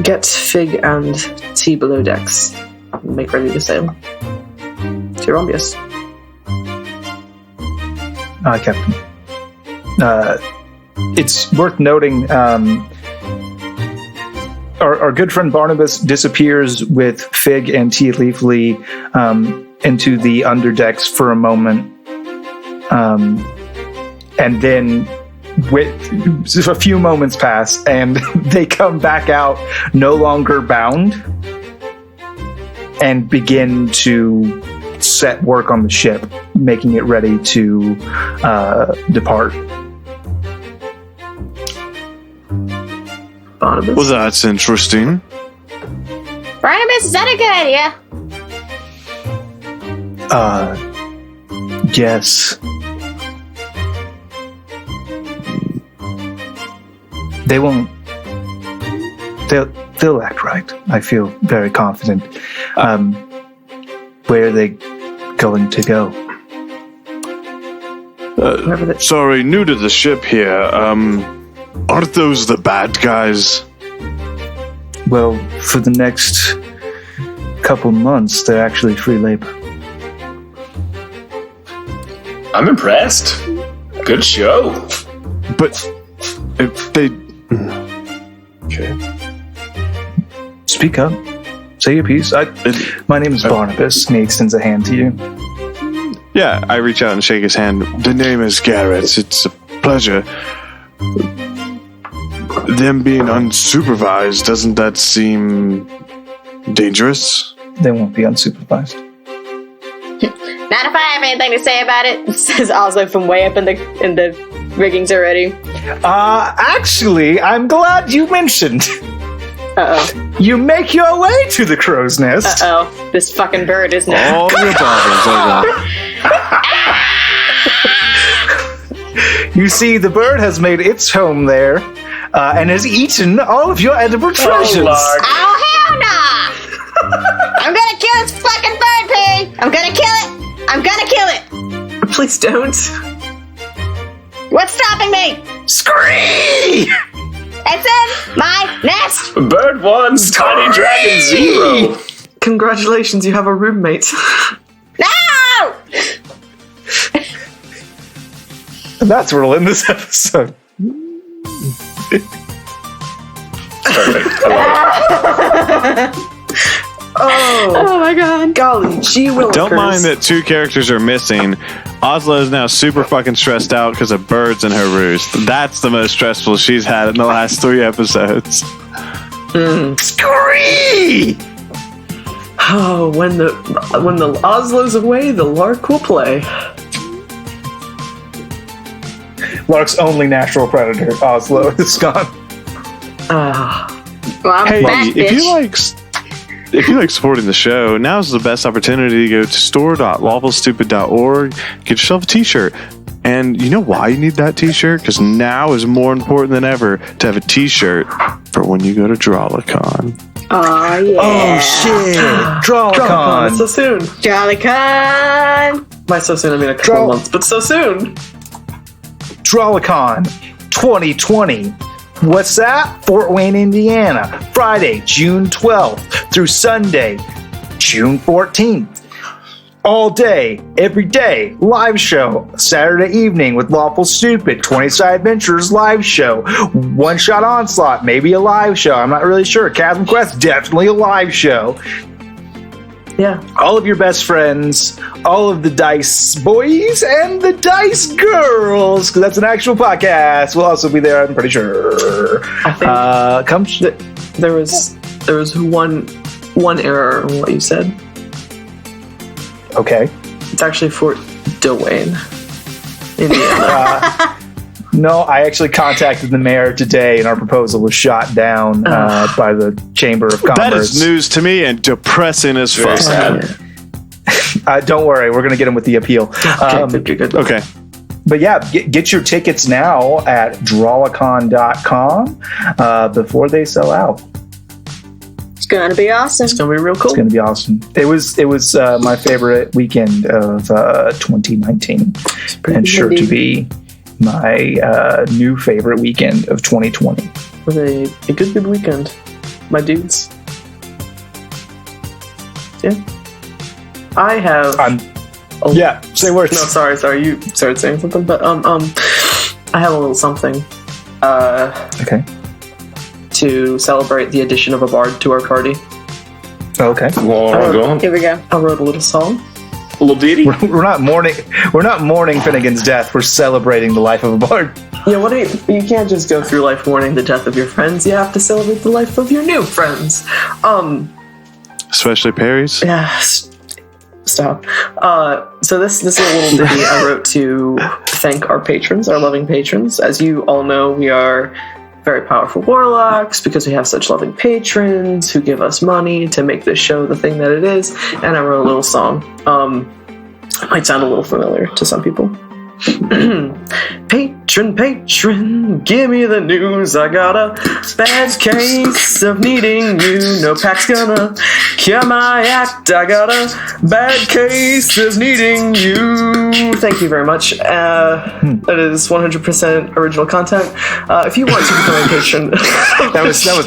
S5: Get Fig and Tea below decks. Make ready to sail. To your obvious.
S1: Captain. It's worth noting, our good friend Barnabas disappears with Fig and Tea Leafly into the underdecks for a moment. And then a few moments pass and they come back out no longer bound and begin to set work on the ship, making it ready to depart.
S5: Barnabas.
S3: Well, that's interesting.
S7: Barnabas, is that a good idea?
S1: Yes. They won't. They'll act right. I feel very confident. Where are they going to go?
S3: Sorry, new to the ship here. Aren't those the bad guys?
S1: Well, for the next couple months, they're actually free labor.
S6: I'm impressed. Good show.
S3: But if they... Okay.
S1: Speak up. Say your piece. My name is Barnabas, and he extends a hand to you.
S3: Yeah, I reach out and shake his hand. The name is Garett. It's a pleasure. Them being unsupervised, doesn't that seem dangerous?
S1: They won't be unsupervised.
S4: Not if I have anything to say about it, says Ozlo from way up in the riggings already.
S1: Actually, I'm glad you mentioned.
S4: Uh-oh.
S1: You make your way to the crow's nest.
S4: Uh-oh. This fucking bird, isn't it?
S3: All your bubbles.
S1: You see, the bird has made its home there, and has eaten all of your edible treasures.
S7: Oh, hell no! I'm gonna kill this fucking bird, Perry! I'm gonna kill it! I'm gonna kill it!
S5: Please don't.
S7: What's stopping me?
S1: Scream!
S7: It's in my nest!
S6: Bird 1's Tiny Dragon 0.
S5: Congratulations, you have a roommate.
S7: No!
S1: And that's where we'll end this episode.
S6: Perfect. I love it.
S5: Oh
S4: my god.
S5: golly, gee willikers.
S3: Don't mind that 2 characters are missing. Ozlo is now super fucking stressed out because of birds in her roost. That's the most stressful she's had in the last 3 episodes.
S1: Scream!
S5: Oh, when the Oslo's away, the Lark will play.
S1: Lark's only natural predator, Ozlo, is gone.
S4: Well, I'm
S3: Hey,
S4: back,
S3: if
S4: bitch.
S3: you like supporting the show, now's the best opportunity to go to store.lawfulstupid.org, get yourself a t-shirt. And you know why you need that t-shirt? Because now is more important than ever to have a t-shirt for when you go to Drawlicon.
S4: Oh, yeah.
S1: Oh, shit. Drawlicon.
S5: It's so soon.
S4: Jollycon.
S5: By so soon, I mean a couple months, but so soon.
S1: Drawlicon 2020. What's that? Fort Wayne, Indiana. Friday, June 12th through Sunday, June 14th. All day, every day, live show. Saturday evening with Lawful Stupid, 20-Side Adventures live show. One Shot Onslaught, maybe a live show. I'm not really sure. Chasm Quest, definitely a live show.
S5: Yeah.
S1: All of your best friends, all of the Dice boys and the Dice girls, because that's an actual podcast, will also be there, I'm pretty sure.
S5: I think there was one error in what you said.
S1: Okay.
S5: It's actually Fort Dwayne, Indiana.
S1: No, I actually contacted the mayor today, and our proposal was shot down by the Chamber of Commerce.
S3: That is news to me and depressing as fuck.
S1: Don't worry, we're going to get him with the appeal.
S5: Good.
S3: Okay.
S1: But yeah, get your tickets now at drawlicon.com before they sell out.
S4: It's gonna be awesome.
S5: It's gonna be real cool.
S1: It's going to be awesome. It was my favorite weekend of 2019, and sure to be my new favorite weekend of 2020.
S5: It was a good weekend, my dudes. Yeah. I have.
S1: Yeah, say words.
S5: No, sorry. You started saying something, but I have a little something.
S1: Okay.
S5: To celebrate the addition of a bard to our party.
S1: Okay.
S4: Here we go.
S5: I wrote a little song.
S6: A little ditty.
S1: We're not mourning Finnegan's death. We're celebrating the life of a bard.
S5: Yeah, you can't just go through life mourning the death of your friends. You have to celebrate the life of your new friends.
S3: Especially Perry's.
S5: Yeah. Stop. So this is a little ditty I wrote to thank our patrons, our loving patrons. As you all know, we are very powerful warlocks, because we have such loving patrons who give us money to make this show the thing that it is. And I wrote a little song. It might sound a little familiar to some people. Patron, give me the news. I got a bad case of needing you. No pack's gonna cure my act. I got a bad case of needing you. Thank you very much. That is 100% original content. If you want to become a patron,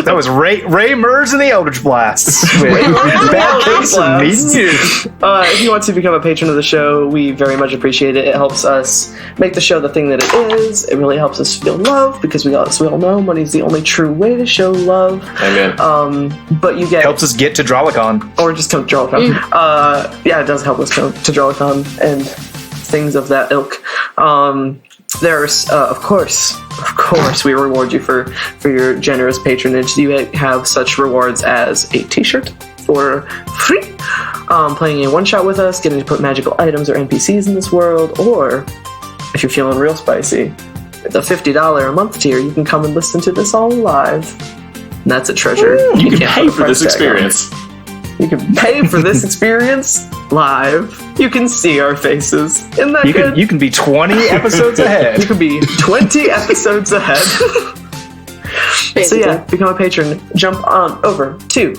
S1: that was Ray Murs and the Eldritch Blasts. Bad case of needing you.
S5: If you want to become a patron of the show, we very much appreciate it. It helps us make the show the thing that it is. It really helps us feel love, because we all know money's the only true way to show love.
S6: Amen.
S5: But you get
S1: Helps us get to Drawlicon.
S5: or just come to Drawlicon. Yeah, it does help us come to Drawlicon and things of that ilk. There's of course, we reward you for your generous patronage. You have such rewards as a t-shirt for free, playing a one-shot with us, getting to put magical items or NPCs in this world, or if you're feeling real spicy, at the $50 a month tier, you can come and listen to this all live. And that's a treasure.
S6: You can
S5: can't
S6: pay
S5: put a
S6: for this
S5: price tag on.
S6: experience.
S5: You can pay for this experience live. You can see our faces. Isn't that good?
S1: You can be 20 episodes ahead.
S5: You can be 20 episodes ahead. So yeah, become a patron. Jump on over to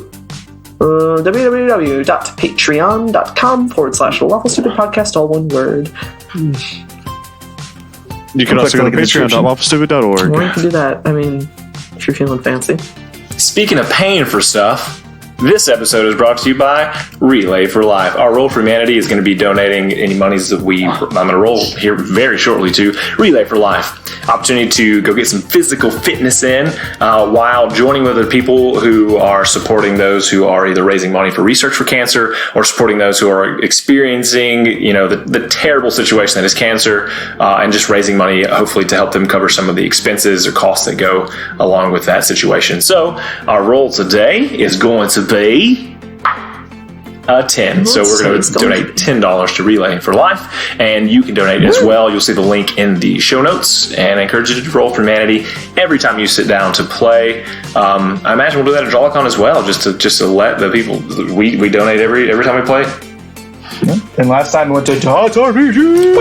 S5: www.patreon.com/Lawful Stupid Podcast, all one word.
S3: You can also go to patreon.lawfulstupid.org.
S5: Or you can do that. I mean, if you're feeling fancy.
S6: Speaking of paying for stuff, this episode is brought to you by Relay for Life. Our Roll for Humanity is going to be donating any monies that I'm going to roll here very shortly to Relay for Life. Opportunity to go get some physical fitness in while joining with other people who are supporting those who are either raising money for research for cancer or supporting those who are experiencing, the terrible situation that is cancer, and just raising money, hopefully to help them cover some of the expenses or costs that go along with that situation. So our roll today is going to be 10. So we're going to donate $10 to Relay for Life, and you can donate as well. You'll see the link in the show notes, and I encourage you to roll for humanity every time you sit down to play. I imagine we'll do that at Drawlicon as well, just to let the people we donate every time we play.
S1: And last time we went to Dots RPG.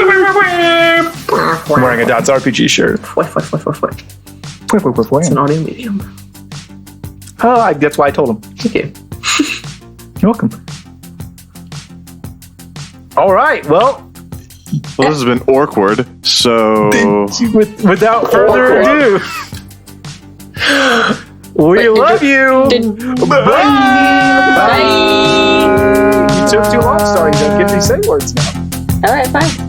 S1: I'm wearing a Dots RPG shirt.
S5: It's an audio medium.
S1: Oh, that's why I told him.
S5: Thank you.
S1: You're welcome. All right, well,
S3: Well, this has been awkward, so...
S1: without further ado, we love you. Bye. You took too long, sorry. You don't get these say words now.
S4: All right, fine.